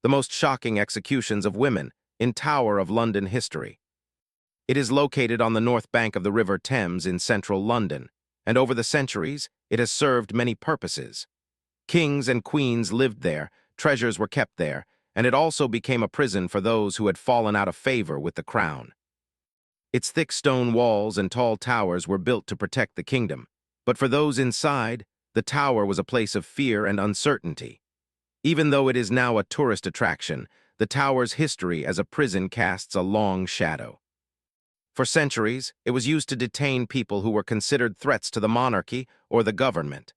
the most shocking executions of women in Tower of London history. It is located on the north bank of the River Thames in central London, and over the centuries, it has served many purposes. Kings and queens lived there, treasures were kept there, and it also became a prison for those who had fallen out of favor with the crown. Its thick stone walls and tall towers were built to protect the kingdom, but for those inside, the tower was a place of fear and uncertainty. Even though it is now a tourist attraction, the tower's history as a prison casts a long shadow. For centuries, it was used to detain people who were considered threats to the monarchy or the government.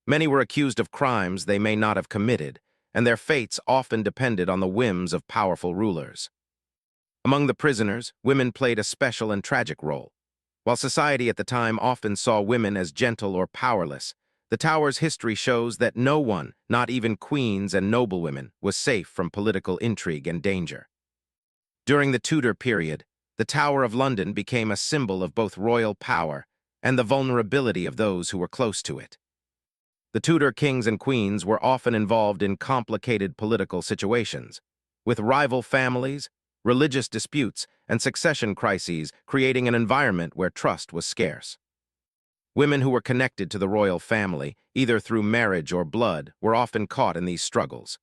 Many were accused of crimes they may not have committed, and their fates often depended on the whims of powerful rulers. Among the prisoners, women played a special and tragic role. While society at the time often saw women as gentle or powerless, the tower's history shows that no one, not even queens and noblewomen, was safe from political intrigue and danger. During the Tudor period, the Tower of London became a symbol of both royal power and the vulnerability of those who were close to it. The Tudor kings and queens were often involved in complicated political situations, with rival families, religious disputes, and succession crises creating an environment where trust was scarce. Women who were connected to the royal family, either through marriage or blood, were often caught in these struggles.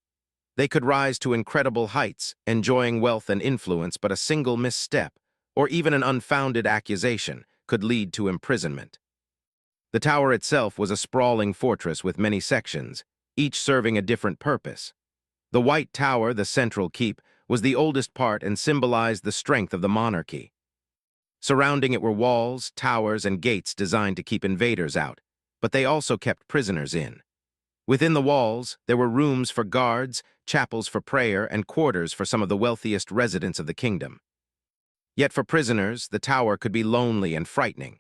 They could rise to incredible heights, enjoying wealth and influence, but a single misstep, or even an unfounded accusation, could lead to imprisonment. The tower itself was a sprawling fortress with many sections, each serving a different purpose. The White Tower, the central keep, was the oldest part and symbolized the strength of the monarchy. Surrounding it were walls, towers, and gates designed to keep invaders out, but they also kept prisoners in. Within the walls, there were rooms for guards, chapels for prayer, and quarters for some of the wealthiest residents of the kingdom. Yet for prisoners, the tower could be lonely and frightening.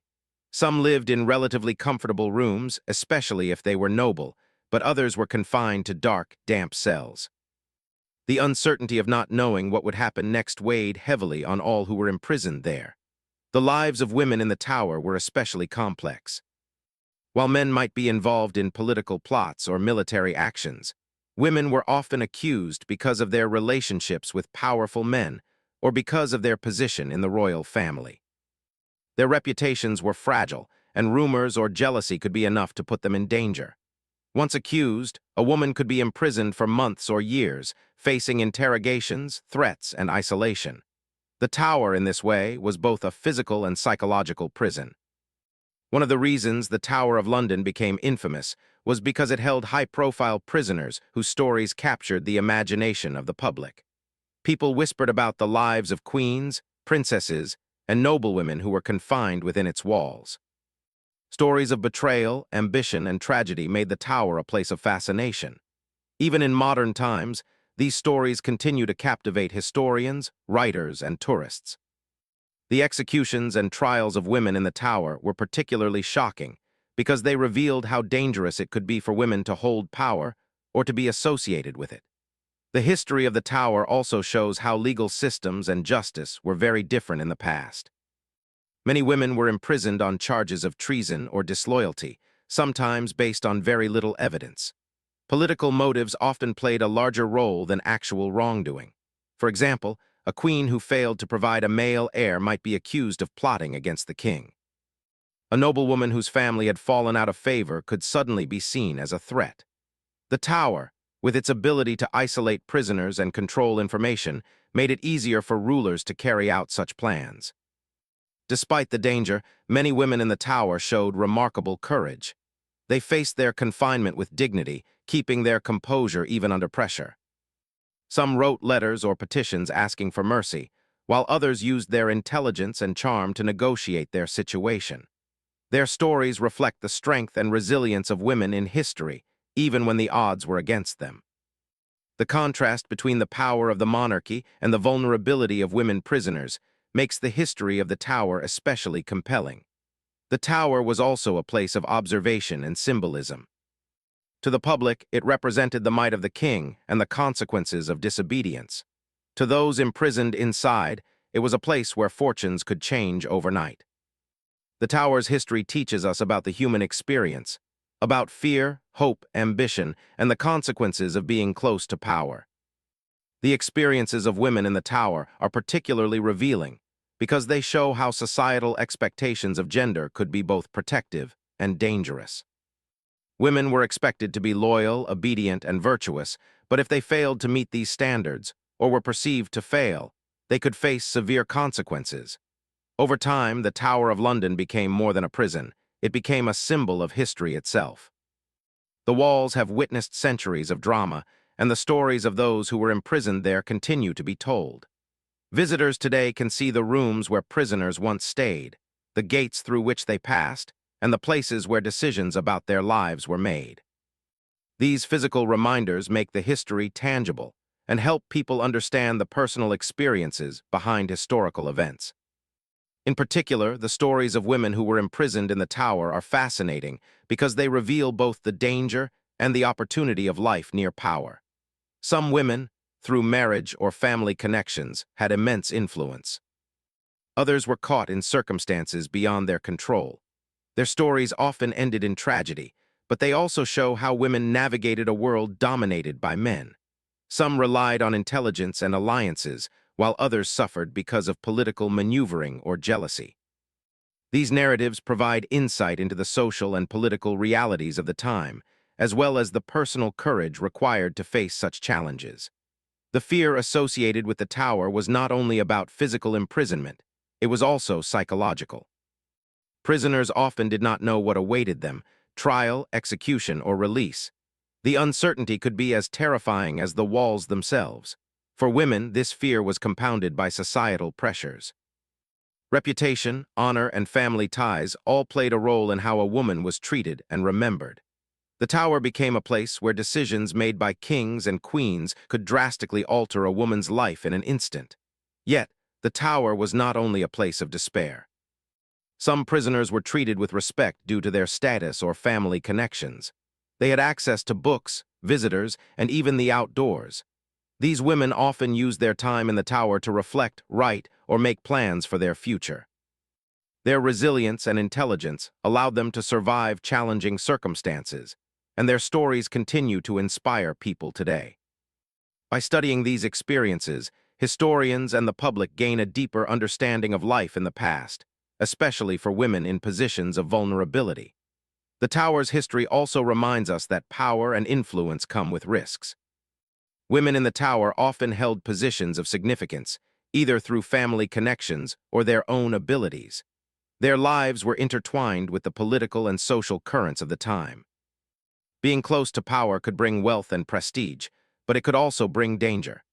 Some lived in relatively comfortable rooms, especially if they were noble, but others were confined to dark, damp cells. The uncertainty of not knowing what would happen next weighed heavily on all who were imprisoned there. The lives of women in the tower were especially complex. While men might be involved in political plots or military actions, women were often accused because of their relationships with powerful men or because of their position in the royal family. Their reputations were fragile, and rumors or jealousy could be enough to put them in danger. Once accused, a woman could be imprisoned for months or years, facing interrogations, threats, and isolation. The tower, in this way, was both a physical and psychological prison. One of the reasons the Tower of London became infamous was because it held high-profile prisoners whose stories captured the imagination of the public. People whispered about the lives of queens, princesses, and noblewomen who were confined within its walls. Stories of betrayal, ambition, and tragedy made the tower a place of fascination. Even in modern times, these stories continue to captivate historians, writers, and tourists. The executions and trials of women in the tower were particularly shocking because they revealed how dangerous it could be for women to hold power or to be associated with it. The history of the tower also shows how legal systems and justice were very different in the past. Many women were imprisoned on charges of treason or disloyalty, sometimes based on very little evidence. Political motives often played a larger role than actual wrongdoing. For example, a queen who failed to provide a male heir might be accused of plotting against the king. A noblewoman whose family had fallen out of favor could suddenly be seen as a threat. The tower, with its ability to isolate prisoners and control information, made it easier for rulers to carry out such plans. Despite the danger, many women in the tower showed remarkable courage. They faced their confinement with dignity, keeping their composure even under pressure. Some wrote letters or petitions asking for mercy, while others used their intelligence and charm to negotiate their situation. Their stories reflect the strength and resilience of women in history, even when the odds were against them. The contrast between the power of the monarchy and the vulnerability of women prisoners makes the history of the tower especially compelling. The tower was also a place of observation and symbolism. To the public, it represented the might of the king and the consequences of disobedience. To those imprisoned inside, it was a place where fortunes could change overnight. The tower's history teaches us about the human experience, about fear, hope, ambition, and the consequences of being close to power. The experiences of women in the Tower are particularly revealing because they show how societal expectations of gender could be both protective and dangerous. Women were expected to be loyal, obedient, and virtuous, but if they failed to meet these standards, or were perceived to fail, they could face severe consequences. Over time, the Tower of London became more than a prison. It became a symbol of history itself. The walls have witnessed centuries of drama, and the stories of those who were imprisoned there continue to be told. Visitors today can see the rooms where prisoners once stayed, the gates through which they passed, and the places where decisions about their lives were made. These physical reminders make the history tangible and help people understand the personal experiences behind historical events. In particular, the stories of women who were imprisoned in the Tower are fascinating because they reveal both the danger and the opportunity of life near power. Some women, through marriage or family connections, had immense influence. Others were caught in circumstances beyond their control. Their stories often ended in tragedy, but they also show how women navigated a world dominated by men. Some relied on intelligence and alliances, while others suffered because of political maneuvering or jealousy. These narratives provide insight into the social and political realities of the time, as well as the personal courage required to face such challenges. The fear associated with the Tower was not only about physical imprisonment, it was also psychological. Prisoners often did not know what awaited them: trial, execution, or release. The uncertainty could be as terrifying as the walls themselves. For women, this fear was compounded by societal pressures. Reputation, honor, and family ties all played a role in how a woman was treated and remembered. The Tower became a place where decisions made by kings and queens could drastically alter a woman's life in an instant. Yet, the Tower was not only a place of despair. Some prisoners were treated with respect due to their status or family connections. They had access to books, visitors, and even the outdoors. These women often used their time in the Tower to reflect, write, or make plans for their future. Their resilience and intelligence allowed them to survive challenging circumstances, and their stories continue to inspire people today. By studying these experiences, historians and the public gain a deeper understanding of life in the past, especially for women in positions of vulnerability. The Tower's history also reminds us that power and influence come with risks. Women in the Tower often held positions of significance, either through family connections or their own abilities. Their lives were intertwined with the political and social currents of the time. Being close to power could bring wealth and prestige, but it could also bring danger.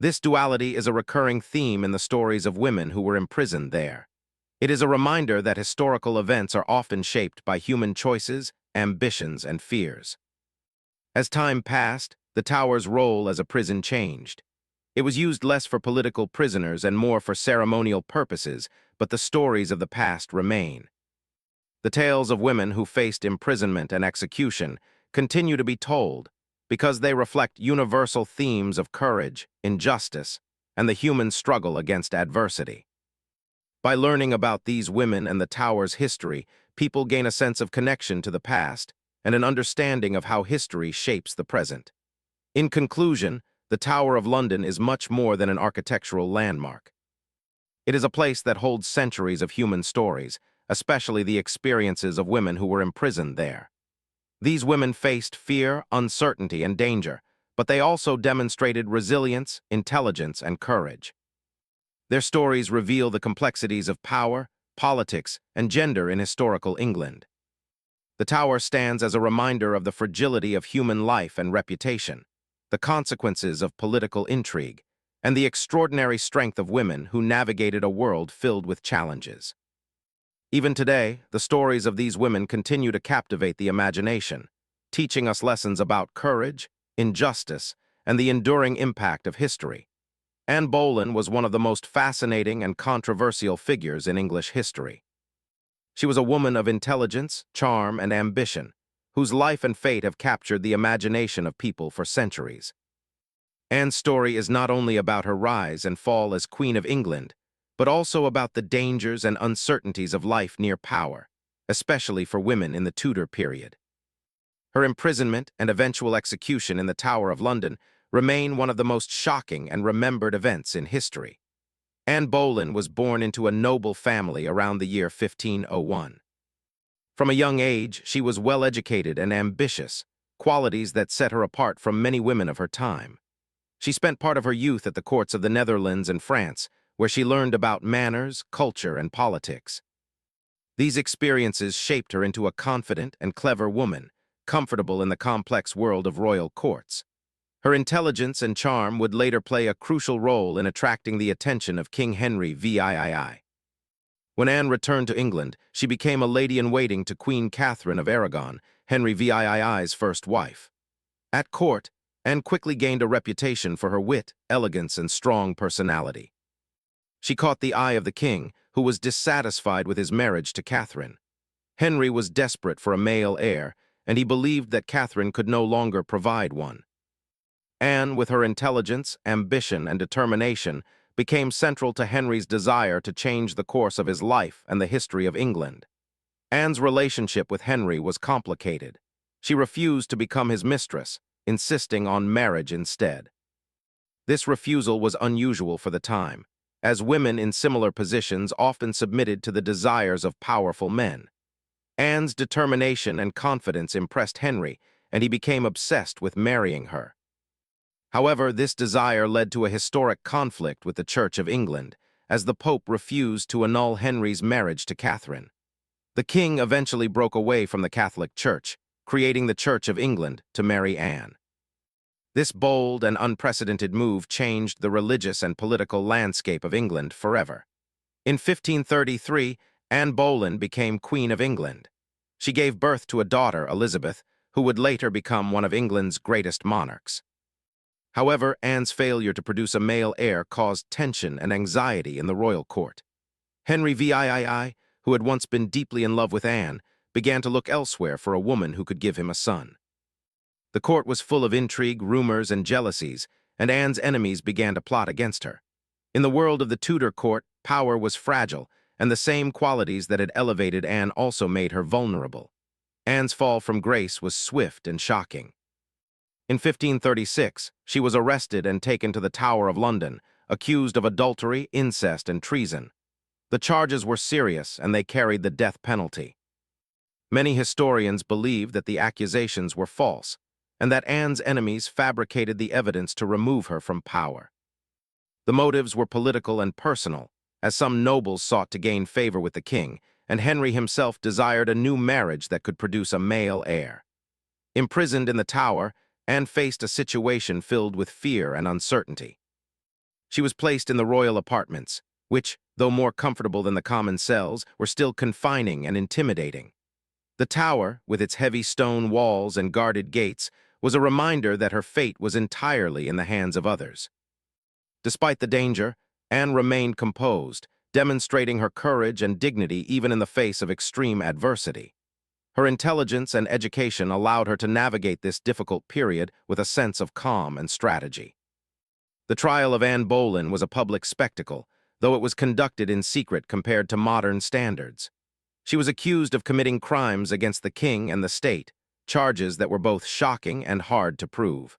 This duality is a recurring theme in the stories of women who were imprisoned there. It is a reminder that historical events are often shaped by human choices, ambitions, and fears. As time passed, the Tower's role as a prison changed. It was used less for political prisoners and more for ceremonial purposes, but the stories of the past remain. The tales of women who faced imprisonment and execution continue to be told because they reflect universal themes of courage, injustice, and the human struggle against adversity. By learning about these women and the Tower's history, people gain a sense of connection to the past and an understanding of how history shapes the present. In conclusion, the Tower of London is much more than an architectural landmark. It is a place that holds centuries of human stories, especially the experiences of women who were imprisoned there. These women faced fear, uncertainty, and danger, but they also demonstrated resilience, intelligence, and courage. Their stories reveal the complexities of power, politics, and gender in historical England. The Tower stands as a reminder of the fragility of human life and reputation, the consequences of political intrigue, and the extraordinary strength of women who navigated a world filled with challenges. Even today, the stories of these women continue to captivate the imagination, teaching us lessons about courage, injustice, and the enduring impact of history. Anne Boleyn was one of the most fascinating and controversial figures in English history. She was a woman of intelligence, charm, and ambition, whose life and fate have captured the imagination of people for centuries. Anne's story is not only about her rise and fall as Queen of England, but also about the dangers and uncertainties of life near power, especially for women in the Tudor period. Her imprisonment and eventual execution in the Tower of London remain one of the most shocking and remembered events in history. Anne Boleyn was born into a noble family around the year 1501. From a young age, she was well-educated and ambitious, qualities that set her apart from many women of her time. She spent part of her youth at the courts of the Netherlands and France, where she learned about manners, culture, and politics. These experiences shaped her into a confident and clever woman, comfortable in the complex world of royal courts. Her intelligence and charm would later play a crucial role in attracting the attention of King Henry VIII. When Anne returned to England, she became a lady-in-waiting to Queen Catherine of Aragon, Henry VIII's first wife. At court, Anne quickly gained a reputation for her wit, elegance, and strong personality. She caught the eye of the king, who was dissatisfied with his marriage to Catherine. Henry was desperate for a male heir, and he believed that Catherine could no longer provide one. Anne, with her intelligence, ambition, and determination, became central to Henry's desire to change the course of his life and the history of England. Anne's relationship with Henry was complicated. She refused to become his mistress, insisting on marriage instead. This refusal was unusual for the time, as women in similar positions often submitted to the desires of powerful men. Anne's determination and confidence impressed Henry, and he became obsessed with marrying her. However, this desire led to a historic conflict with the Church of England, as the Pope refused to annul Henry's marriage to Catherine. The king eventually broke away from the Catholic Church, creating the Church of England to marry Anne. This bold and unprecedented move changed the religious and political landscape of England forever. In 1533, Anne Boleyn became Queen of England. She gave birth to a daughter, Elizabeth, who would later become one of England's greatest monarchs. However, Anne's failure to produce a male heir caused tension and anxiety in the royal court. Henry VIII, who had once been deeply in love with Anne, began to look elsewhere for a woman who could give him a son. The court was full of intrigue, rumors, and jealousies, and Anne's enemies began to plot against her. In the world of the Tudor court, power was fragile, and the same qualities that had elevated Anne also made her vulnerable. Anne's fall from grace was swift and shocking. In 1536, she was arrested and taken to the Tower of London, accused of adultery, incest, and treason. The charges were serious, and they carried the death penalty. Many historians believe that the accusations were false, and that Anne's enemies fabricated the evidence to remove her from power. The motives were political and personal, as some nobles sought to gain favor with the king, and Henry himself desired a new marriage that could produce a male heir. Imprisoned in the Tower, Anne faced a situation filled with fear and uncertainty. She was placed in the royal apartments, which, though more comfortable than the common cells, were still confining and intimidating. The Tower, with its heavy stone walls and guarded gates, was a reminder that her fate was entirely in the hands of others. Despite the danger, Anne remained composed, demonstrating her courage and dignity even in the face of extreme adversity. Her intelligence and education allowed her to navigate this difficult period with a sense of calm and strategy. The trial of Anne Boleyn was a public spectacle, though it was conducted in secret compared to modern standards. She was accused of committing crimes against the king and the state, charges that were both shocking and hard to prove.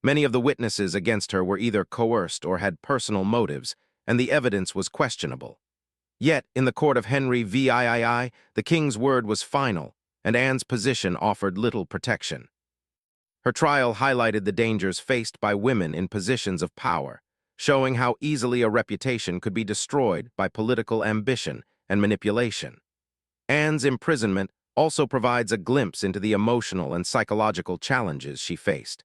Many of the witnesses against her were either coerced or had personal motives, and the evidence was questionable. Yet, in the court of Henry VIII, the king's word was final, and Anne's position offered little protection. Her trial highlighted the dangers faced by women in positions of power, showing how easily a reputation could be destroyed by political ambition and manipulation. Anne's imprisonment also provides a glimpse into the emotional and psychological challenges she faced.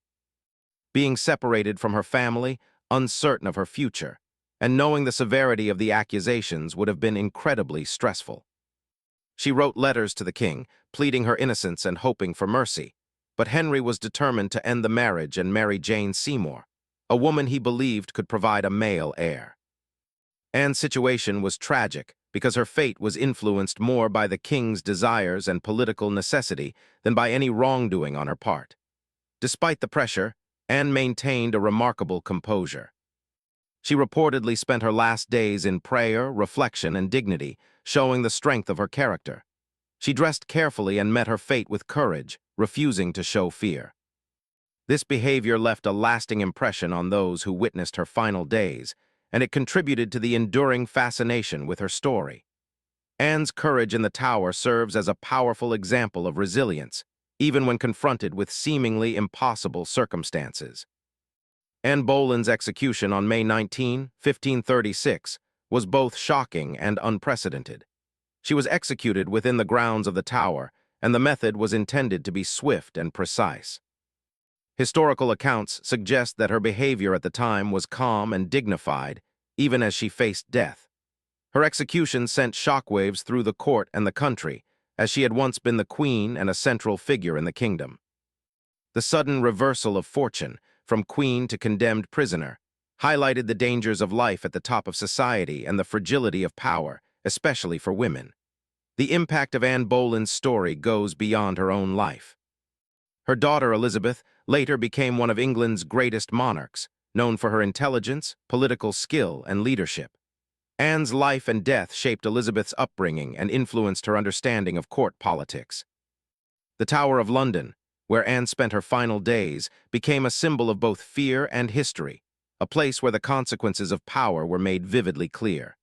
Being separated from her family, uncertain of her future, and knowing the severity of the accusations would have been incredibly stressful. She wrote letters to the king, pleading her innocence and hoping for mercy, but Henry was determined to end the marriage and marry Jane Seymour, a woman he believed could provide a male heir. Anne's situation was tragic because her fate was influenced more by the king's desires and political necessity than by any wrongdoing on her part. Despite the pressure, Anne maintained a remarkable composure. She reportedly spent her last days in prayer, reflection, and dignity, showing the strength of her character. She dressed carefully and met her fate with courage, refusing to show fear. This behavior left a lasting impression on those who witnessed her final days, and it contributed to the enduring fascination with her story. Anne's courage in the tower serves as a powerful example of resilience, even when confronted with seemingly impossible circumstances. Anne Boleyn's execution on May 19, 1536, was both shocking and unprecedented. She was executed within the grounds of the tower, and the method was intended to be swift and precise. Historical accounts suggest that her behavior at the time was calm and dignified, even as she faced death. Her execution sent shockwaves through the court and the country, as she had once been the queen and a central figure in the kingdom. The sudden reversal of fortune, from queen to condemned prisoner, highlighted the dangers of life at the top of society and the fragility of power, especially for women. The impact of Anne Boleyn's story goes beyond her own life. Her daughter Elizabeth later became one of England's greatest monarchs, known for her intelligence, political skill, and leadership. Anne's life and death shaped Elizabeth's upbringing and influenced her understanding of court politics. The Tower of London, where Anne spent her final days, became a symbol of both fear and history, a place where the consequences of power were made vividly clear.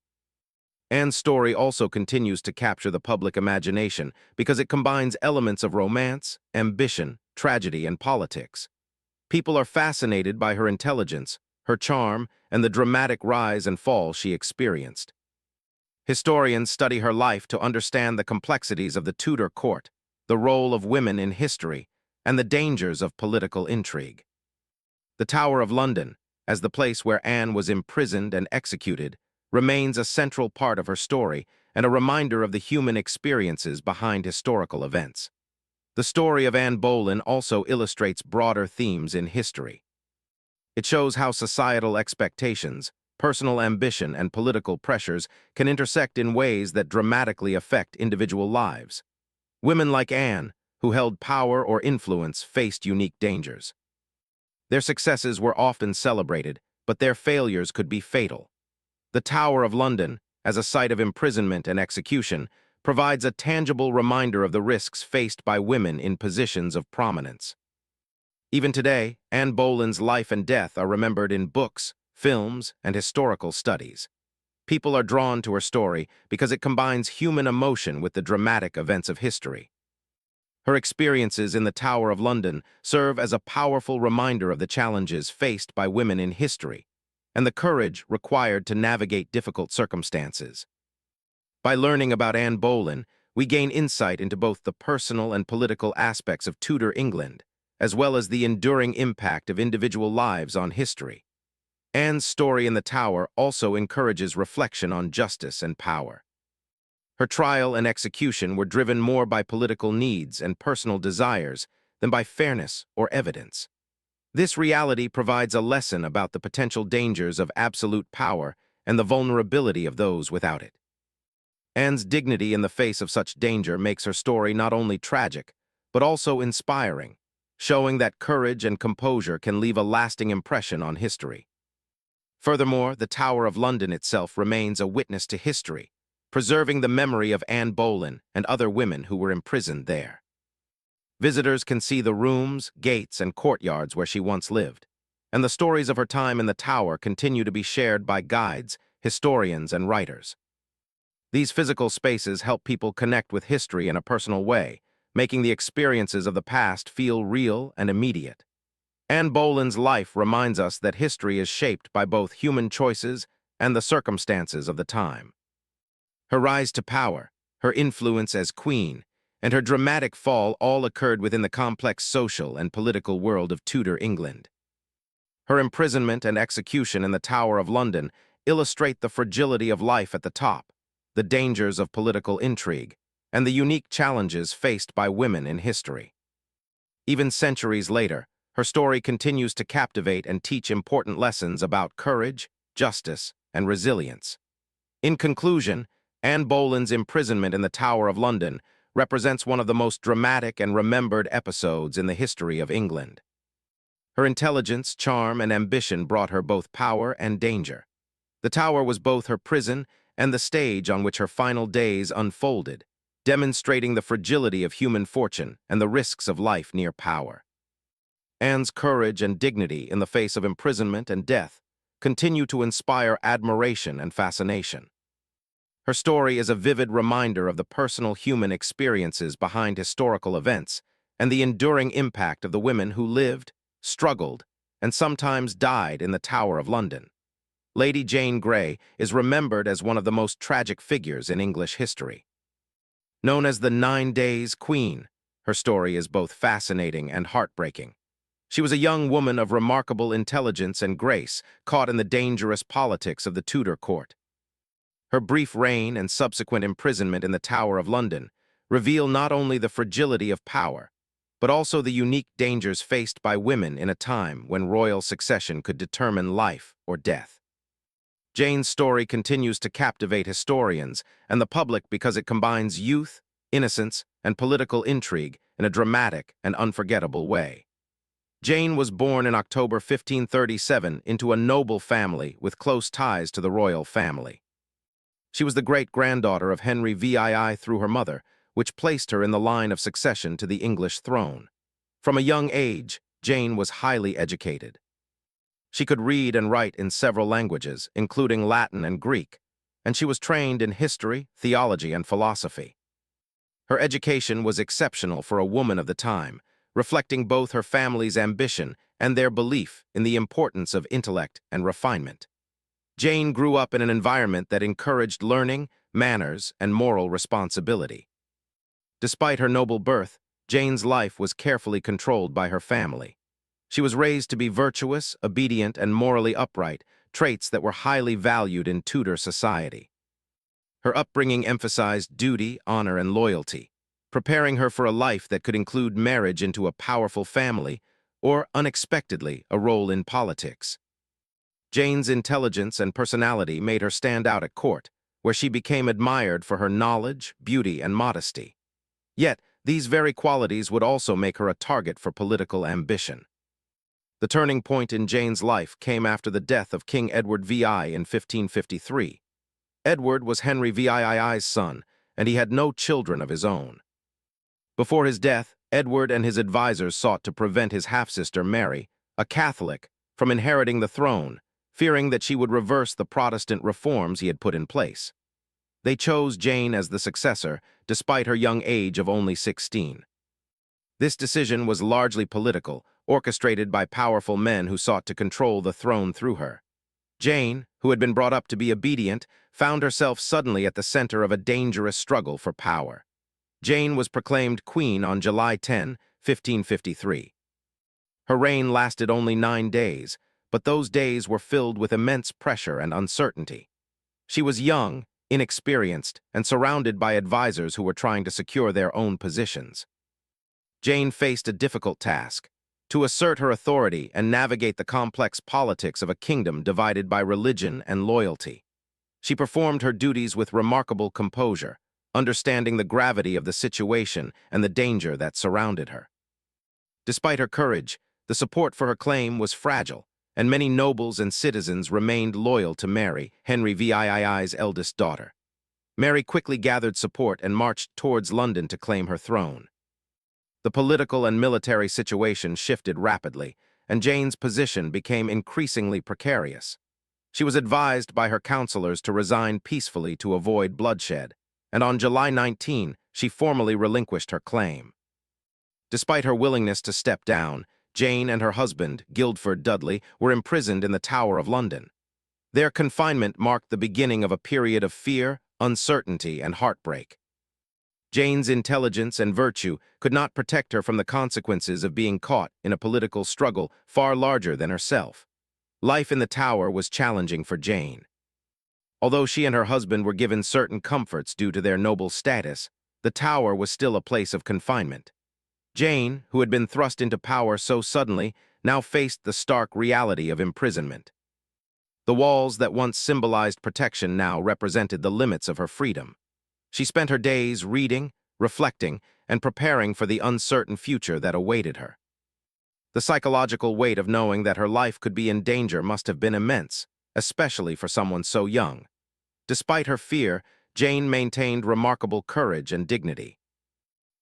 Anne's story also continues to capture the public imagination because it combines elements of romance, ambition, tragedy, and politics. People are fascinated by her intelligence, her charm, and the dramatic rise and fall she experienced. Historians study her life to understand the complexities of the Tudor court, the role of women in history, and the dangers of political intrigue. The Tower of London, as the place where Anne was imprisoned and executed, remains a central part of her story and a reminder of the human experiences behind historical events. The story of Anne Boleyn also illustrates broader themes in history. It shows how societal expectations, personal ambition, and political pressures can intersect in ways that dramatically affect individual lives. Women like Anne, who held power or influence, faced unique dangers. Their successes were often celebrated, but their failures could be fatal. The Tower of London, as a site of imprisonment and execution, provides a tangible reminder of the risks faced by women in positions of prominence. Even today, Anne Boleyn's life and death are remembered in books, films, and historical studies. People are drawn to her story because it combines human emotion with the dramatic events of history. Her experiences in the Tower of London serve as a powerful reminder of the challenges faced by women in history and the courage required to navigate difficult circumstances. By learning about Anne Boleyn, we gain insight into both the personal and political aspects of Tudor England, as well as the enduring impact of individual lives on history. Anne's story in the Tower also encourages reflection on justice and power. Her trial and execution were driven more by political needs and personal desires than by fairness or evidence. This reality provides a lesson about the potential dangers of absolute power and the vulnerability of those without it. Anne's dignity in the face of such danger makes her story not only tragic, but also inspiring, showing that courage and composure can leave a lasting impression on history. Furthermore, the Tower of London itself remains a witness to history, preserving the memory of Anne Boleyn and other women who were imprisoned there. Visitors can see the rooms, gates, and courtyards where she once lived, and the stories of her time in the Tower continue to be shared by guides, historians, and writers. These physical spaces help people connect with history in a personal way, making the experiences of the past feel real and immediate. Anne Boleyn's life reminds us that history is shaped by both human choices and the circumstances of the time. Her rise to power, her influence as queen, and her dramatic fall all occurred within the complex social and political world of Tudor England. Her imprisonment and execution in the Tower of London illustrate the fragility of life at the top, the dangers of political intrigue, and the unique challenges faced by women in history. Even centuries later, her story continues to captivate and teach important lessons about courage, justice, and resilience. In conclusion, Anne Boleyn's imprisonment in the Tower of London represents one of the most dramatic and remembered episodes in the history of England. Her intelligence, charm, and ambition brought her both power and danger. The Tower was both her prison and the stage on which her final days unfolded, demonstrating the fragility of human fortune and the risks of life near power. Anne's courage and dignity in the face of imprisonment and death continue to inspire admiration and fascination. Her story is a vivid reminder of the personal human experiences behind historical events and the enduring impact of the women who lived, struggled, and sometimes died in the Tower of London. Lady Jane Grey is remembered as one of the most tragic figures in English history. Known as the 9 Days Queen, her story is both fascinating and heartbreaking. She was a young woman of remarkable intelligence and grace, caught in the dangerous politics of the Tudor court. Her brief reign and subsequent imprisonment in the Tower of London reveal not only the fragility of power, but also the unique dangers faced by women in a time when royal succession could determine life or death. Jane's story continues to captivate historians and the public because it combines youth, innocence, and political intrigue in a dramatic and unforgettable way. Jane was born in October 1537 into a noble family with close ties to the royal family. She was the great-granddaughter of Henry VII through her mother, which placed her in the line of succession to the English throne. From a young age, Jane was highly educated. She could read and write in several languages, including Latin and Greek, and she was trained in history, theology, and philosophy. Her education was exceptional for a woman of the time, reflecting both her family's ambition and their belief in the importance of intellect and refinement. Jane grew up in an environment that encouraged learning, manners, and moral responsibility. Despite her noble birth, Jane's life was carefully controlled by her family. She was raised to be virtuous, obedient, and morally upright, traits that were highly valued in Tudor society. Her upbringing emphasized duty, honor, and loyalty, preparing her for a life that could include marriage into a powerful family or, unexpectedly, a role in politics. Jane's intelligence and personality made her stand out at court, where she became admired for her knowledge, beauty, and modesty. Yet, these very qualities would also make her a target for political ambition. The turning point in Jane's life came after the death of King Edward VI in 1553. Edward was Henry VII's son, and he had no children of his own. Before his death, Edward and his advisors sought to prevent his half-sister Mary, a Catholic, from inheriting the throne, fearing that she would reverse the Protestant reforms he had put in place. They chose Jane as the successor, despite her young age of only 16. This decision was largely political, orchestrated by powerful men who sought to control the throne through her. Jane, who had been brought up to be obedient, found herself suddenly at the center of a dangerous struggle for power. Jane was proclaimed queen on July 10, 1553. Her reign lasted only 9 days, but those days were filled with immense pressure and uncertainty. She was young, inexperienced, and surrounded by advisors who were trying to secure their own positions. Jane faced a difficult task: to assert her authority and navigate the complex politics of a kingdom divided by religion and loyalty. She performed her duties with remarkable composure, understanding the gravity of the situation and the danger that surrounded her. Despite her courage, the support for her claim was fragile, and many nobles and citizens remained loyal to Mary, Henry VII's eldest daughter. Mary quickly gathered support and marched towards London to claim her throne. The political and military situation shifted rapidly, and Jane's position became increasingly precarious. She was advised by her counselors to resign peacefully to avoid bloodshed, and on July 19, she formally relinquished her claim. Despite her willingness to step down, Jane and her husband, Guildford Dudley, were imprisoned in the Tower of London. Their confinement marked the beginning of a period of fear, uncertainty, and heartbreak. Jane's intelligence and virtue could not protect her from the consequences of being caught in a political struggle far larger than herself. Life in the Tower was challenging for Jane. Although she and her husband were given certain comforts due to their noble status, the Tower was still a place of confinement. Jane, who had been thrust into power so suddenly, now faced the stark reality of imprisonment. The walls that once symbolized protection now represented the limits of her freedom. She spent her days reading, reflecting, and preparing for the uncertain future that awaited her. The psychological weight of knowing that her life could be in danger must have been immense, especially for someone so young. Despite her fear, Jane maintained remarkable courage and dignity.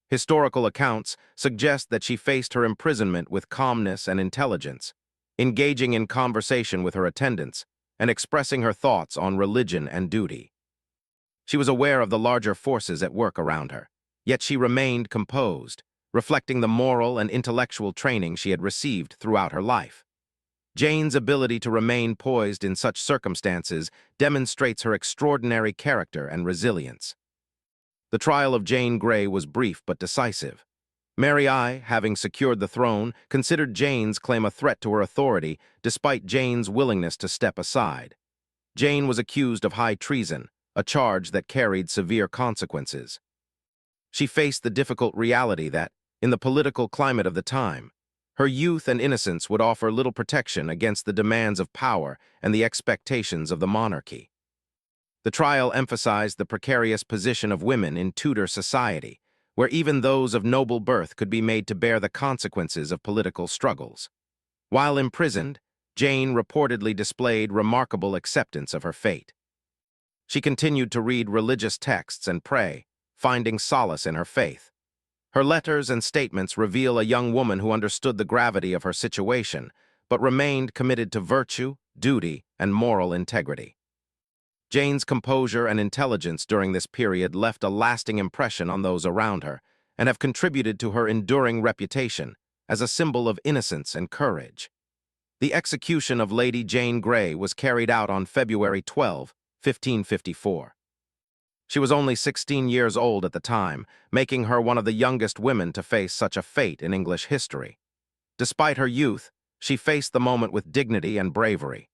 Historical accounts suggest that she faced her imprisonment with calmness and intelligence, engaging in conversation with her attendants and expressing her thoughts on religion and duty. She was aware of the larger forces at work around her, yet she remained composed, reflecting the moral and intellectual training she had received throughout her life. Jane's ability to remain poised in such circumstances demonstrates her extraordinary character and resilience. The trial of Jane Grey was brief but decisive. Mary I, having secured the throne, considered Jane's claim a threat to her authority despite Jane's willingness to step aside. Jane was accused of high treason, a charge that carried severe consequences. She faced the difficult reality that, in the political climate of the time, her youth and innocence would offer little protection against the demands of power and the expectations of the monarchy. The trial emphasized the precarious position of women in Tudor society, where even those of noble birth could be made to bear the consequences of political struggles. While imprisoned, Jane reportedly displayed remarkable acceptance of her fate. She continued to read religious texts and pray, finding solace in her faith. Her letters and statements reveal a young woman who understood the gravity of her situation, but remained committed to virtue, duty, and moral integrity. Jane's composure and intelligence during this period left a lasting impression on those around her and have contributed to her enduring reputation as a symbol of innocence and courage. The execution of Lady Jane Grey was carried out on February 12, 1554. She was only 16 years old at the time, making her one of the youngest women to face such a fate in English history. Despite her youth, she faced the moment with dignity and bravery.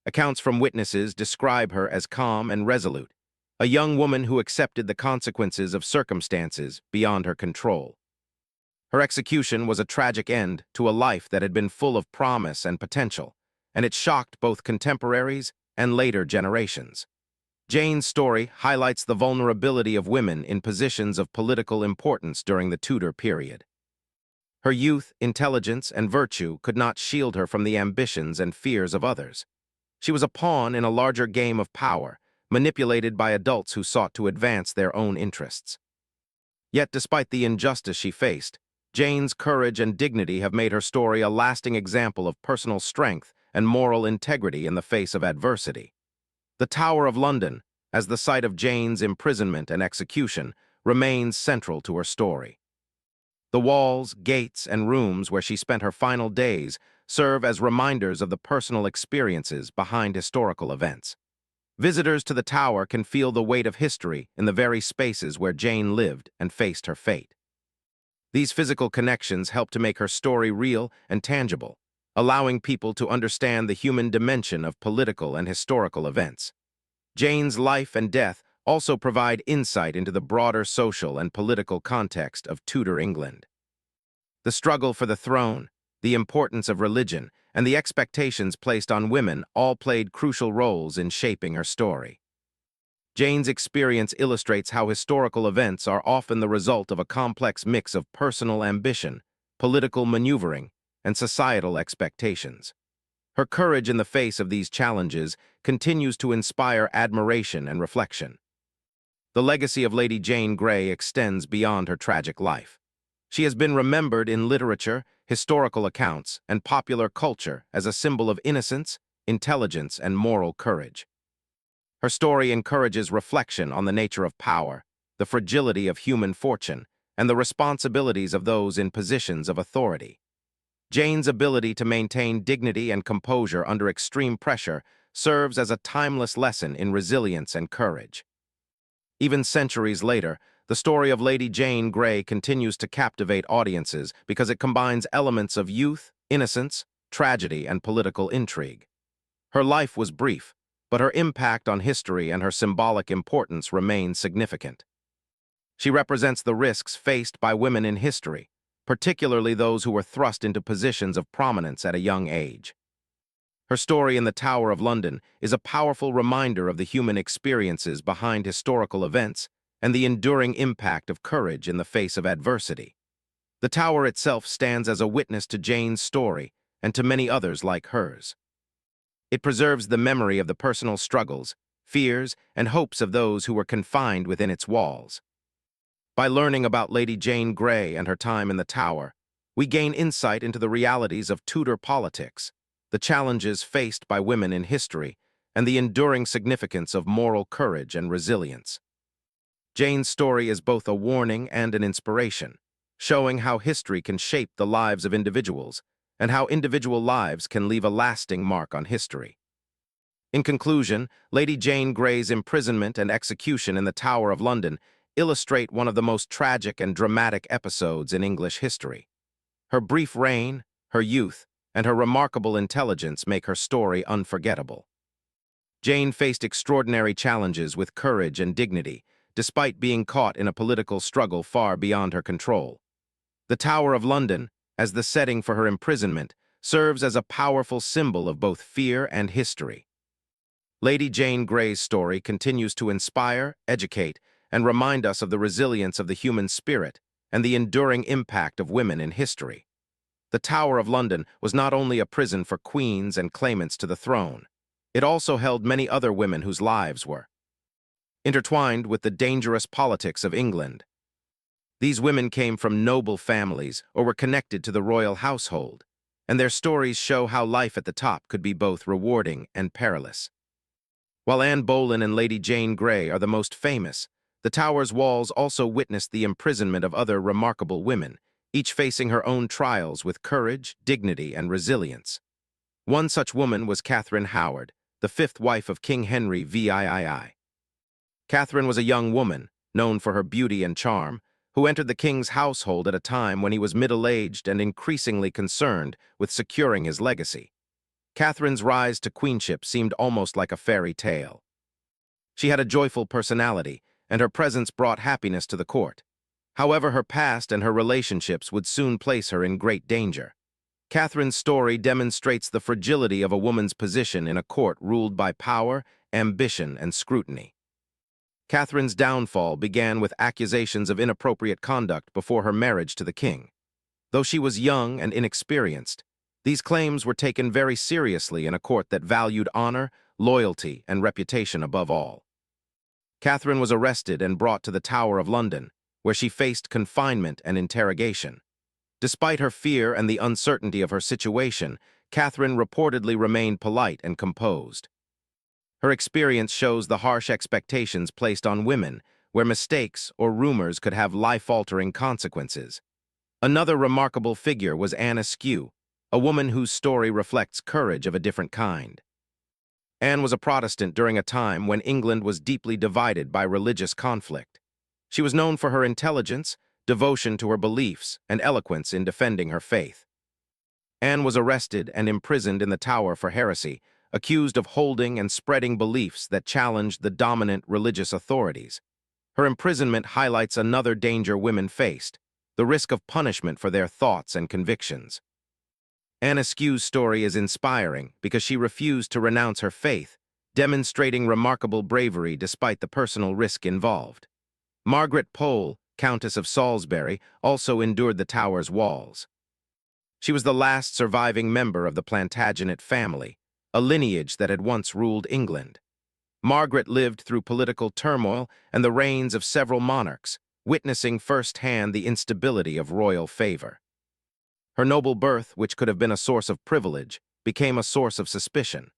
Accounts from witnesses describe her as calm and resolute, a young woman who accepted the consequences of circumstances beyond her control. Her execution was a tragic end to a life that had been full of promise and potential, and it shocked both contemporaries and later generations. Jane's story highlights the vulnerability of women in positions of political importance during the Tudor period. Her youth, intelligence, and virtue could not shield her from the ambitions and fears of others. She was a pawn in a larger game of power, manipulated by adults who sought to advance their own interests. Yet, despite the injustice she faced, Jane's courage and dignity have made her story a lasting example of personal strength and moral integrity in the face of adversity. The Tower of London, as the site of Jane's imprisonment and execution, remains central to her story. The walls, gates, and rooms where she spent her final days serve as reminders of the personal experiences behind historical events. Visitors to the tower can feel the weight of history in the very spaces where Jane lived and faced her fate. These physical connections help to make her story real and tangible, allowing people to understand the human dimension of political and historical events. Jane's life and death also provide insight into the broader social and political context of Tudor England. The struggle for the throne, the importance of religion, and the expectations placed on women all played crucial roles in shaping her story. Jane's experience illustrates how historical events are often the result of a complex mix of personal ambition, political maneuvering, and societal expectations. Her courage in the face of these challenges continues to inspire admiration and reflection. The legacy of Lady Jane Grey extends beyond her tragic life. She has been remembered in literature, historical accounts, and popular culture as a symbol of innocence, intelligence, and moral courage. Her story encourages reflection on the nature of power, the fragility of human fortune, and the responsibilities of those in positions of authority. Jane's ability to maintain dignity and composure under extreme pressure serves as a timeless lesson in resilience and courage. Even centuries later, the story of Lady Jane Grey continues to captivate audiences because it combines elements of youth, innocence, tragedy, and political intrigue. Her life was brief, but her impact on history and her symbolic importance remain significant. She represents the risks faced by women in history, particularly those who were thrust into positions of prominence at a young age. Her story in the Tower of London is a powerful reminder of the human experiences behind historical events and the enduring impact of courage in the face of adversity. The tower itself stands as a witness to Jane's story and to many others like hers. It preserves the memory of the personal struggles, fears, and hopes of those who were confined within its walls. By learning about Lady Jane Grey and her time in the Tower, we gain insight into the realities of Tudor politics, the challenges faced by women in history, and the enduring significance of moral courage and resilience. Jane's story is both a warning and an inspiration, showing how history can shape the lives of individuals and how individual lives can leave a lasting mark on history. In conclusion, Lady Jane Grey's imprisonment and execution in the Tower of London illustrate one of the most tragic and dramatic episodes in English history. Her brief reign, her youth, and her remarkable intelligence make her story unforgettable. Jane faced extraordinary challenges with courage and dignity, despite being caught in a political struggle far beyond her control. The Tower of London, as the setting for her imprisonment, serves as a powerful symbol of both fear and history. Lady Jane Grey's story continues to inspire, educate, and remind us of the resilience of the human spirit and the enduring impact of women in history. The Tower of London was not only a prison for queens and claimants to the throne, it also held many other women whose lives were intertwined with the dangerous politics of England. These women came from noble families or were connected to the royal household, and their stories show how life at the top could be both rewarding and perilous. While Anne Boleyn and Lady Jane Grey are the most famous, the Tower's walls also witnessed the imprisonment of other remarkable women, each facing her own trials with courage, dignity, and resilience. One such woman was Catherine Howard, the fifth wife of King Henry VIII. Catherine was a young woman, known for her beauty and charm, who entered the king's household at a time when he was middle-aged and increasingly concerned with securing his legacy. Catherine's rise to queenship seemed almost like a fairy tale. She had a joyful personality, and her presence brought happiness to the court. However, her past and her relationships would soon place her in great danger. Catherine's story demonstrates the fragility of a woman's position in a court ruled by power, ambition, and scrutiny. Catherine's downfall began with accusations of inappropriate conduct before her marriage to the king. Though she was young and inexperienced, these claims were taken very seriously in a court that valued honor, loyalty, and reputation above all. Catherine was arrested and brought to the Tower of London, where she faced confinement and interrogation. Despite her fear and the uncertainty of her situation, Catherine reportedly remained polite and composed. Her experience shows the harsh expectations placed on women, where mistakes or rumors could have life-altering consequences. Another remarkable figure was Anne Askew, a woman whose story reflects courage of a different kind. Anne was a Protestant during a time when England was deeply divided by religious conflict. She was known for her intelligence, devotion to her beliefs, and eloquence in defending her faith. Anne was arrested and imprisoned in the Tower for heresy, accused of holding and spreading beliefs that challenged the dominant religious authorities. Her imprisonment highlights another danger women faced, the risk of punishment for their thoughts and convictions. Anne Askew's story is inspiring because she refused to renounce her faith, demonstrating remarkable bravery despite the personal risk involved. Margaret Pole, Countess of Salisbury, also endured the Tower's walls. She was the last surviving member of the Plantagenet family, a lineage that had once ruled England. Margaret lived through political turmoil and the reigns of several monarchs, witnessing firsthand the instability of royal favor. Her noble birth, which could have been a source of privilege, became a source of suspicion.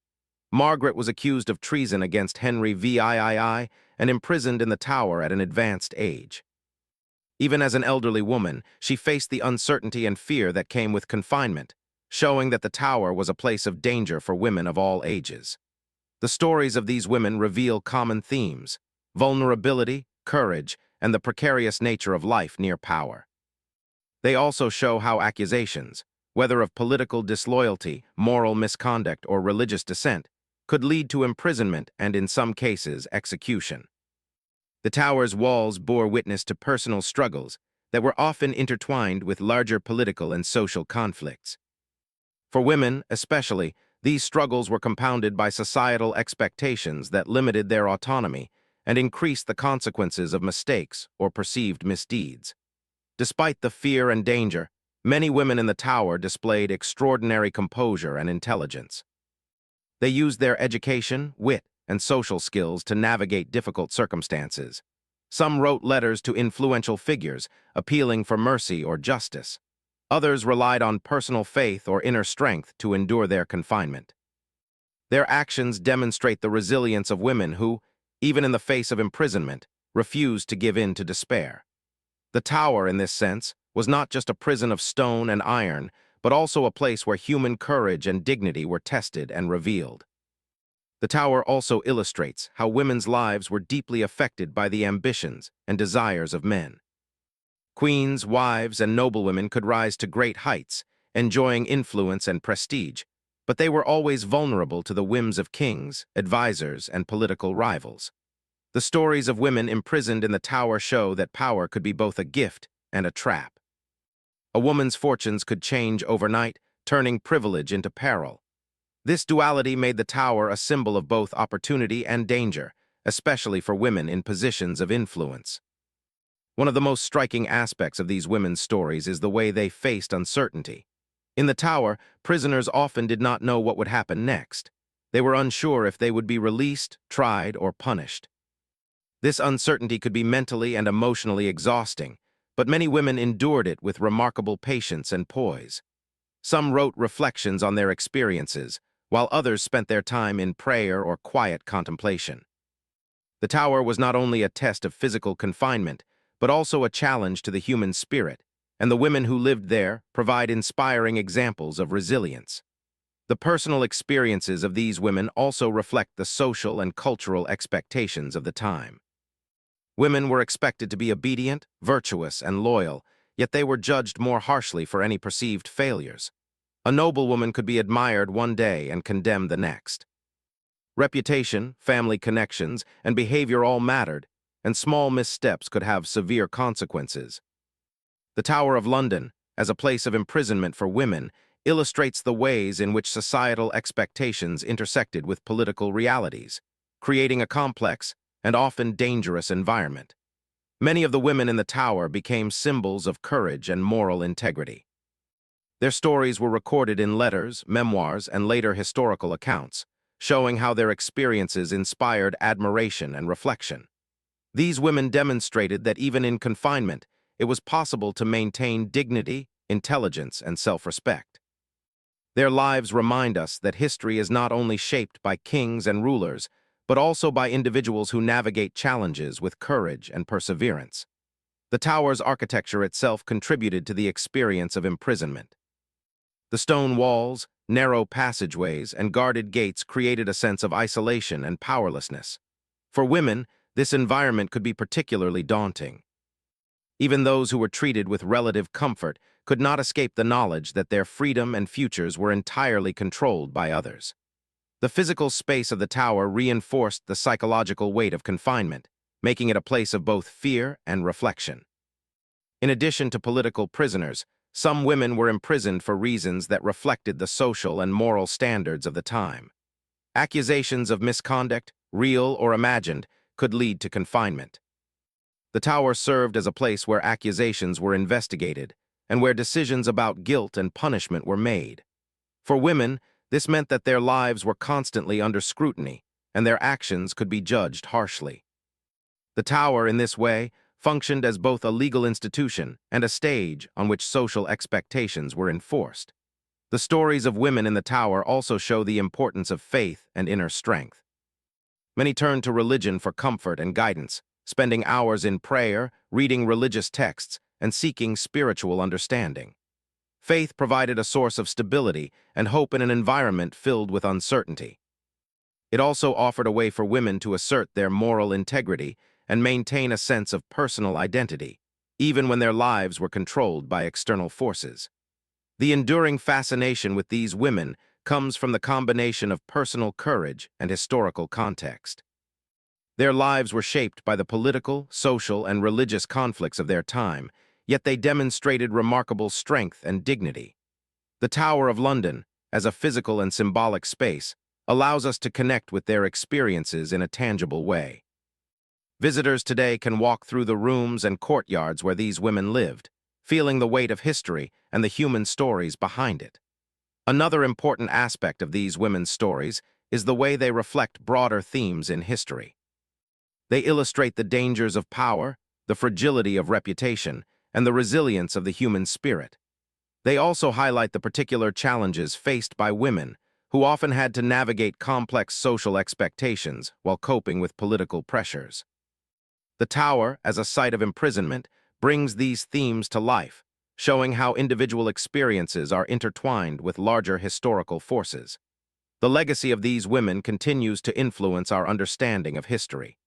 Margaret was accused of treason against Henry VIII and imprisoned in the Tower at an advanced age. Even as an elderly woman, she faced the uncertainty and fear that came with confinement, showing that the Tower was a place of danger for women of all ages. The stories of these women reveal common themes: vulnerability, courage, and the precarious nature of life near power. They also show how accusations, whether of political disloyalty, moral misconduct, or religious dissent, could lead to imprisonment and, in some cases, execution. The Tower's walls bore witness to personal struggles that were often intertwined with larger political and social conflicts. For women, especially, these struggles were compounded by societal expectations that limited their autonomy and increased the consequences of mistakes or perceived misdeeds. Despite the fear and danger, many women in the Tower displayed extraordinary composure and intelligence. They used their education, wit, and social skills to navigate difficult circumstances, Some wrote letters to influential figures, appealing for mercy or justice. Others relied on personal faith or inner strength to endure their confinement. Their actions demonstrate the resilience of women who, even in the face of imprisonment, refused to give in to despair. The Tower, in this sense, was not just a prison of stone and iron, but also a place where human courage and dignity were tested and revealed. The Tower also illustrates how women's lives were deeply affected by the ambitions and desires of men. Queens, wives, and noblewomen could rise to great heights, enjoying influence and prestige, but they were always vulnerable to the whims of kings, advisors, and political rivals. The stories of women imprisoned in the Tower show that power could be both a gift and a trap. A woman's fortunes could change overnight, turning privilege into peril. This duality made the Tower a symbol of both opportunity and danger, especially for women in positions of influence. One of the most striking aspects of these women's stories is the way they faced uncertainty. In the Tower, prisoners often did not know what would happen next. They were unsure if they would be released, tried, or punished. This uncertainty could be mentally and emotionally exhausting, but many women endured it with remarkable patience and poise. Some wrote reflections on their experiences, while others spent their time in prayer or quiet contemplation. The Tower was not only a test of physical confinement, but also a challenge to the human spirit, and the women who lived there provide inspiring examples of resilience. The personal experiences of these women also reflect the social and cultural expectations of the time. Women were expected to be obedient, virtuous, and loyal, yet they were judged more harshly for any perceived failures. A noblewoman could be admired one day and condemned the next. Reputation, family connections, and behavior all mattered, and small missteps could have severe consequences. The Tower of London, as a place of imprisonment for women, illustrates the ways in which societal expectations intersected with political realities, creating a complex and often dangerous environment. Many of the women in the Tower became symbols of courage and moral integrity. Their stories were recorded in letters, memoirs, and later historical accounts, showing how their experiences inspired admiration and reflection. These women demonstrated that even in confinement, it was possible to maintain dignity, intelligence, and self-respect. Their lives remind us that history is not only shaped by kings and rulers, but also by individuals who navigate challenges with courage and perseverance. The Tower's architecture itself contributed to the experience of imprisonment. The stone walls, narrow passageways, and guarded gates created a sense of isolation and powerlessness. For women, this environment could be particularly daunting. Even those who were treated with relative comfort could not escape the knowledge that their freedom and futures were entirely controlled by others. The physical space of the Tower reinforced the psychological weight of confinement, making it a place of both fear and reflection. In addition to political prisoners, some women were imprisoned for reasons that reflected the social and moral standards of the time. Accusations of misconduct, real or imagined, could lead to confinement. The Tower served as a place where accusations were investigated and where decisions about guilt and punishment were made. For women, this meant that their lives were constantly under scrutiny, and their actions could be judged harshly. The Tower, in this way, functioned as both a legal institution and a stage on which social expectations were enforced. The stories of women in the Tower also show the importance of faith and inner strength. Many turned to religion for comfort and guidance, spending hours in prayer, reading religious texts, and seeking spiritual understanding. Faith provided a source of stability and hope in an environment filled with uncertainty. It also offered a way for women to assert their moral integrity and maintain a sense of personal identity, even when their lives were controlled by external forces. The enduring fascination with these women comes from the combination of personal courage and historical context. Their lives were shaped by the political, social, and religious conflicts of their time, yet they demonstrated remarkable strength and dignity. The Tower of London, as a physical and symbolic space, allows us to connect with their experiences in a tangible way. Visitors today can walk through the rooms and courtyards where these women lived, feeling the weight of history and the human stories behind it. Another important aspect of these women's stories is the way they reflect broader themes in history. They illustrate the dangers of power, the fragility of reputation, and the resilience of the human spirit. They also highlight the particular challenges faced by women, who often had to navigate complex social expectations while coping with political pressures. The Tower, as a site of imprisonment, brings these themes to life, showing how individual experiences are intertwined with larger historical forces. The legacy of these women continues to influence our understanding of history.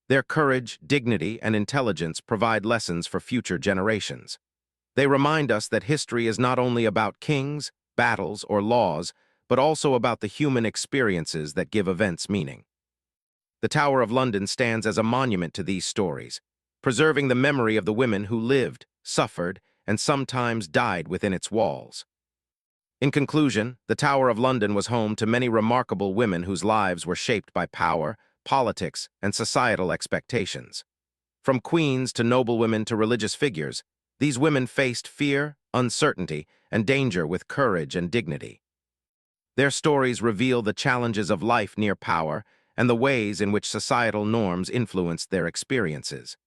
Their courage, dignity, and intelligence provide lessons for future generations. They remind us that history is not only about kings, battles, or laws, but also about the human experiences that give events meaning. The Tower of London stands as a monument to these stories, preserving the memory of the women who lived, suffered, and sometimes died within its walls. In conclusion, the Tower of London was home to many remarkable women whose lives were shaped by power, politics, and societal expectations. From queens to noblewomen to religious figures, these women faced fear, uncertainty, and danger with courage and dignity. Their stories reveal the challenges of life near power and the ways in which societal norms influenced their experiences.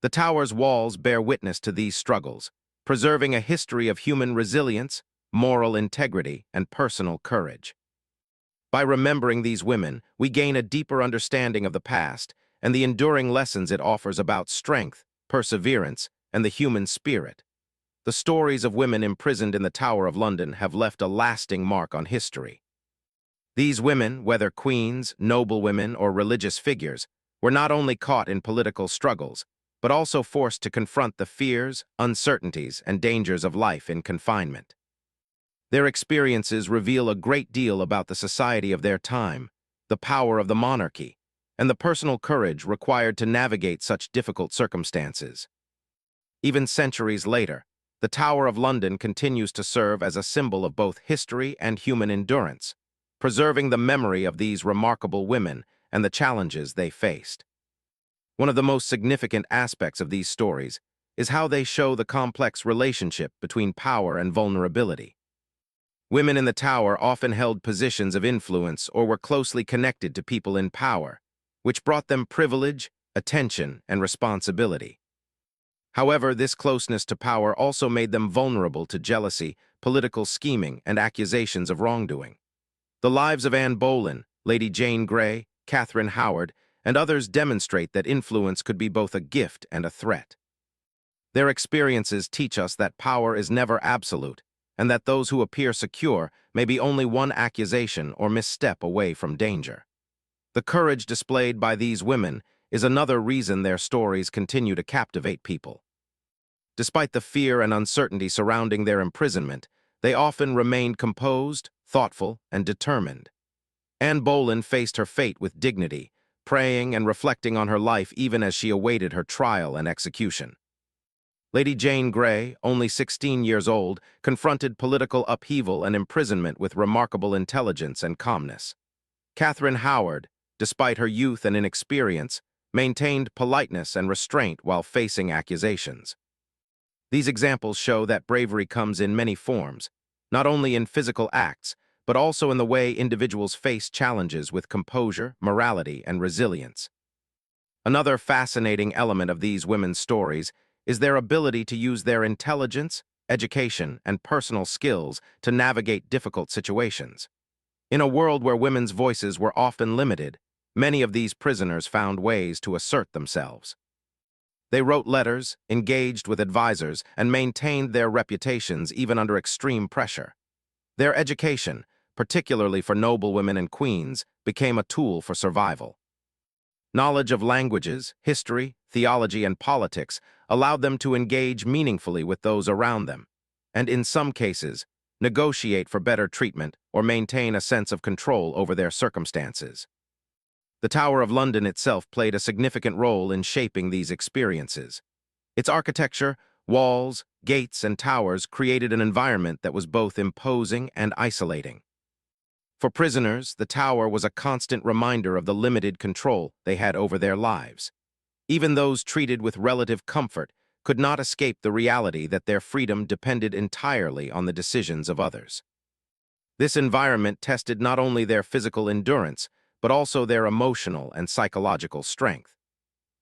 The tower's walls bear witness to these struggles, preserving a history of human resilience, moral integrity, and personal courage. By remembering these women, we gain a deeper understanding of the past and the enduring lessons it offers about strength, perseverance, and the human spirit. The stories of women imprisoned in the Tower of London have left a lasting mark on history. These women, whether queens, noblewomen, or religious figures, were not only caught in political struggles, but also forced to confront the fears, uncertainties, and dangers of life in confinement. Their experiences reveal a great deal about the society of their time, the power of the monarchy, and the personal courage required to navigate such difficult circumstances. Even centuries later, the Tower of London continues to serve as a symbol of both history and human endurance, preserving the memory of these remarkable women and the challenges they faced. One of the most significant aspects of these stories is how they show the complex relationship between power and vulnerability. Women in the Tower often held positions of influence or were closely connected to people in power, which brought them privilege, attention, and responsibility. However, this closeness to power also made them vulnerable to jealousy, political scheming, and accusations of wrongdoing. The lives of Anne Boleyn, Lady Jane Grey, Catherine Howard, and others demonstrate that influence could be both a gift and a threat. Their experiences teach us that power is never absolute, and that those who appear secure may be only one accusation or misstep away from danger. The courage displayed by these women is another reason their stories continue to captivate people. Despite the fear and uncertainty surrounding their imprisonment, they often remained composed, thoughtful, and determined. Anne Boleyn faced her fate with dignity, praying and reflecting on her life even as she awaited her trial and execution. Lady Jane Grey, only 16 years old, confronted political upheaval and imprisonment with remarkable intelligence and calmness. Catherine Howard, despite her youth and inexperience, maintained politeness and restraint while facing accusations. These examples show that bravery comes in many forms, not only in physical acts, but also in the way individuals face challenges with composure, morality, and resilience. Another fascinating element of these women's stories is their ability to use their intelligence, education, and personal skills to navigate difficult situations. In a world where women's voices were often limited, many of these prisoners found ways to assert themselves. They wrote letters, engaged with advisors, and maintained their reputations even under extreme pressure. Their education, particularly for noblewomen and queens, became a tool for survival. Knowledge of languages, history, theology, and politics allowed them to engage meaningfully with those around them, and in some cases, negotiate for better treatment or maintain a sense of control over their circumstances. The Tower of London itself played a significant role in shaping these experiences. Its architecture, walls, gates, and towers created an environment that was both imposing and isolating. For prisoners, the Tower was a constant reminder of the limited control they had over their lives. Even those treated with relative comfort could not escape the reality that their freedom depended entirely on the decisions of others. This environment tested not only their physical endurance, but also their emotional and psychological strength.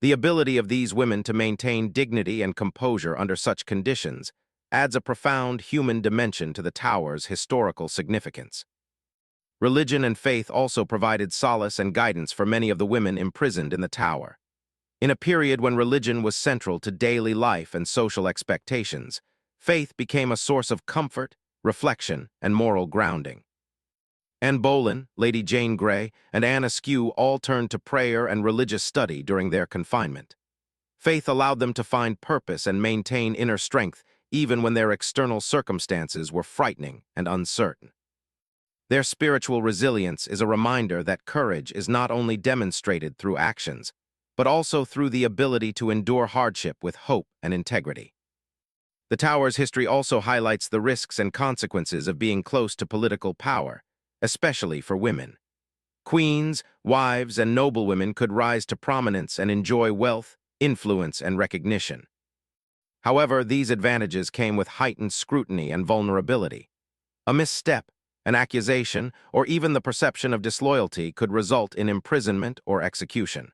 The ability of these women to maintain dignity and composure under such conditions adds a profound human dimension to the tower's historical significance. Religion and faith also provided solace and guidance for many of the women imprisoned in the tower. In a period when religion was central to daily life and social expectations, faith became a source of comfort, reflection, and moral grounding. Anne Boleyn, Lady Jane Grey, and Anne Askew all turned to prayer and religious study during their confinement. Faith allowed them to find purpose and maintain inner strength even when their external circumstances were frightening and uncertain. Their spiritual resilience is a reminder that courage is not only demonstrated through actions, but also through the ability to endure hardship with hope and integrity. The tower's history also highlights the risks and consequences of being close to political power, especially for women. Queens, wives, and noblewomen could rise to prominence and enjoy wealth, influence, and recognition. However, these advantages came with heightened scrutiny and vulnerability. A misstep, an accusation, or even the perception of disloyalty could result in imprisonment or execution.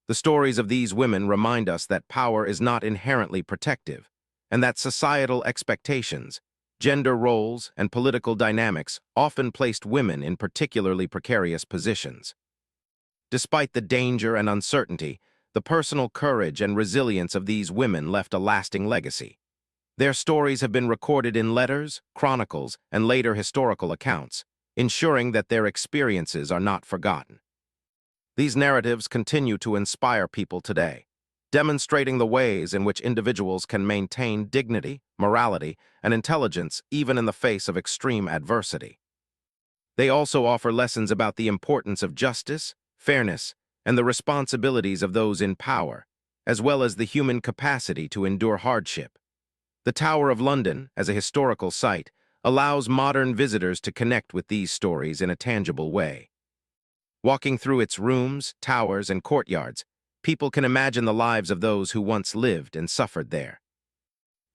The stories of these women remind us that power is not inherently protective, and that societal expectations, gender roles, and political dynamics often placed women in particularly precarious positions. Despite the danger and uncertainty, the personal courage and resilience of these women left a lasting legacy. Their stories have been recorded in letters, chronicles, and later historical accounts, ensuring that their experiences are not forgotten. These narratives continue to inspire people today, demonstrating the ways in which individuals can maintain dignity, morality, and intelligence even in the face of extreme adversity. They also offer lessons about the importance of justice, fairness, and the responsibilities of those in power, as well as the human capacity to endure hardship. The Tower of London, as a historical site, allows modern visitors to connect with these stories in a tangible way. Walking through its rooms, towers, and courtyards, people can imagine the lives of those who once lived and suffered there.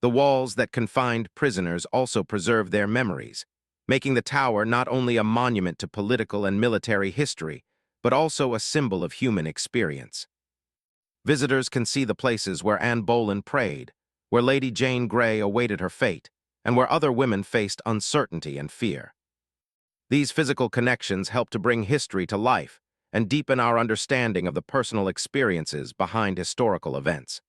The walls that confined prisoners also preserve their memories, making the tower not only a monument to political and military history, but also a symbol of human experience. Visitors can see the places where Anne Boleyn prayed, where Lady Jane Grey awaited her fate, and where other women faced uncertainty and fear. These physical connections help to bring history to life and deepen our understanding of the personal experiences behind historical events.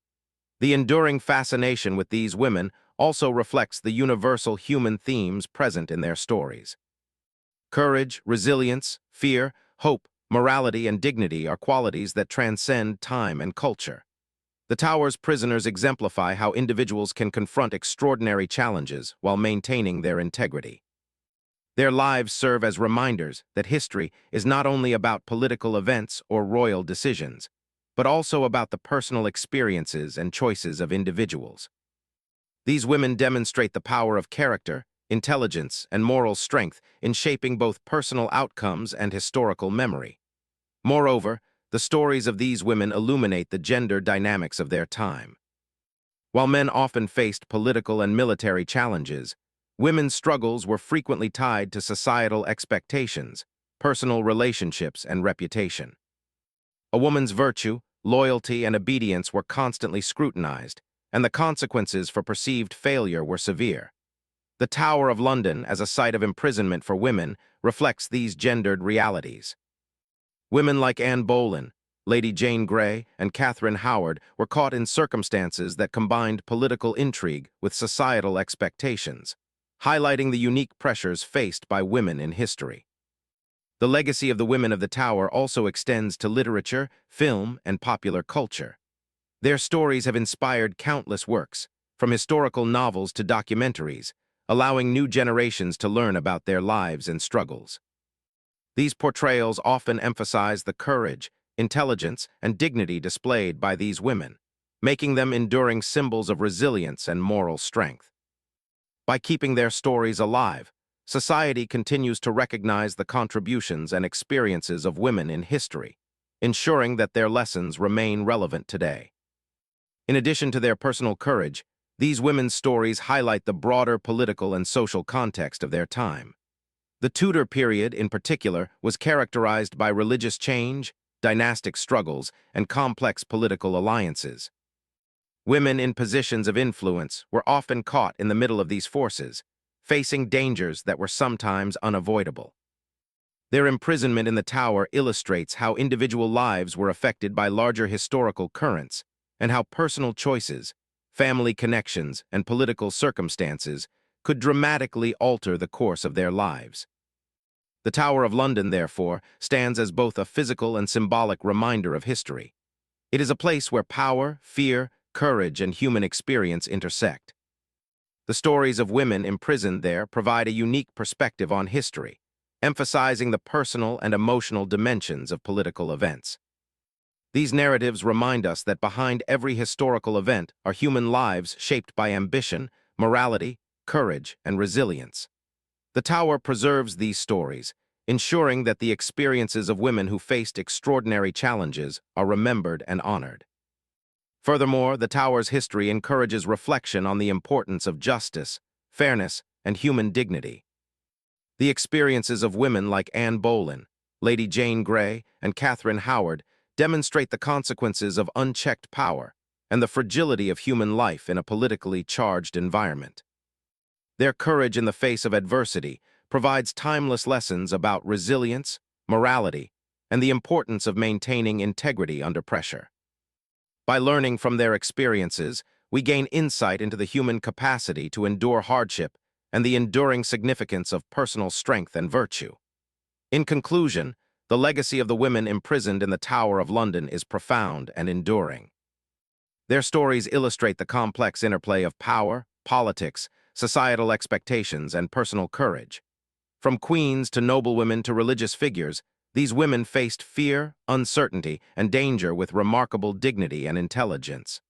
The enduring fascination with these women also reflects the universal human themes present in their stories. Courage, resilience, fear, hope, morality, and dignity are qualities that transcend time and culture. The tower's prisoners exemplify how individuals can confront extraordinary challenges while maintaining their integrity. Their lives serve as reminders that history is not only about political events or royal decisions, but also about the personal experiences and choices of individuals. These women demonstrate the power of character, intelligence, and moral strength in shaping both personal outcomes and historical memory. Moreover, the stories of these women illuminate the gender dynamics of their time. While men often faced political and military challenges, women's struggles were frequently tied to societal expectations, personal relationships, and reputation. A woman's virtue, loyalty, and obedience were constantly scrutinized, and the consequences for perceived failure were severe. The Tower of London, as a site of imprisonment for women, reflects these gendered realities. Women like Anne Boleyn, Lady Jane Grey, and Catherine Howard were caught in circumstances that combined political intrigue with societal expectations, highlighting the unique pressures faced by women in history. The legacy of the women of the Tower also extends to literature, film, and popular culture. Their stories have inspired countless works, from historical novels to documentaries, allowing new generations to learn about their lives and struggles. These portrayals often emphasize the courage, intelligence, and dignity displayed by these women, making them enduring symbols of resilience and moral strength. By keeping their stories alive, society continues to recognize the contributions and experiences of women in history, ensuring that their lessons remain relevant today. In addition to their personal courage, these women's stories highlight the broader political and social context of their time. The Tudor period, in particular, was characterized by religious change, dynastic struggles, and complex political alliances. Women in positions of influence were often caught in the middle of these forces, facing dangers that were sometimes unavoidable. Their imprisonment in the tower illustrates how individual lives were affected by larger historical currents, and how personal choices, family connections, and political circumstances could dramatically alter the course of their lives. The Tower of London, therefore, stands as both a physical and symbolic reminder of history. It is a place where power, fear, courage, and human experience intersect. The stories of women imprisoned there provide a unique perspective on history, emphasizing the personal and emotional dimensions of political events. These narratives remind us that behind every historical event are human lives shaped by ambition, morality, courage, and resilience. The Tower preserves these stories, ensuring that the experiences of women who faced extraordinary challenges are remembered and honored. Furthermore, the Tower's history encourages reflection on the importance of justice, fairness, and human dignity. The experiences of women like Anne Boleyn, Lady Jane Grey, and Catherine Howard demonstrate the consequences of unchecked power and the fragility of human life in a politically charged environment. Their courage in the face of adversity provides timeless lessons about resilience, morality, and the importance of maintaining integrity under pressure. By learning from their experiences, we gain insight into the human capacity to endure hardship and the enduring significance of personal strength and virtue. In conclusion, the legacy of the women imprisoned in the Tower of London is profound and enduring. Their stories illustrate the complex interplay of power, politics, societal expectations, and personal courage. From queens to noblewomen to religious figures, these women faced fear, uncertainty, and danger with remarkable dignity and intelligence.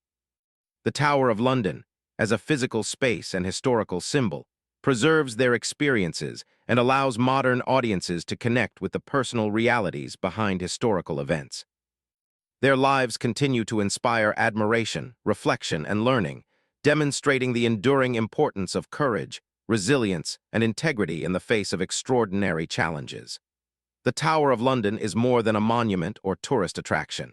The Tower of London, as a physical space and historical symbol, preserves their experiences and allows modern audiences to connect with the personal realities behind historical events. Their lives continue to inspire admiration, reflection, and learning, demonstrating the enduring importance of courage, resilience, and integrity in the face of extraordinary challenges. The Tower of London is more than a monument or tourist attraction.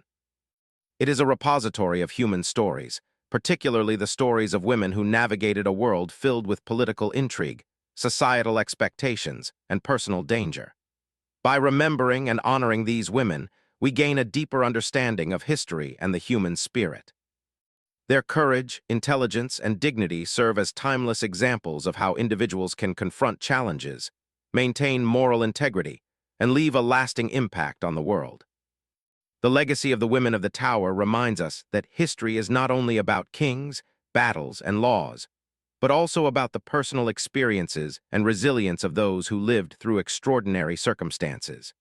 It is a repository of human stories, particularly the stories of women who navigated a world filled with political intrigue, societal expectations, and personal danger. By remembering and honoring these women, we gain a deeper understanding of history and the human spirit. Their courage, intelligence, and dignity serve as timeless examples of how individuals can confront challenges, maintain moral integrity, and leave a lasting impact on the world. The legacy of the women of the Tower reminds us that history is not only about kings, battles, and laws, but also about the personal experiences and resilience of those who lived through extraordinary circumstances.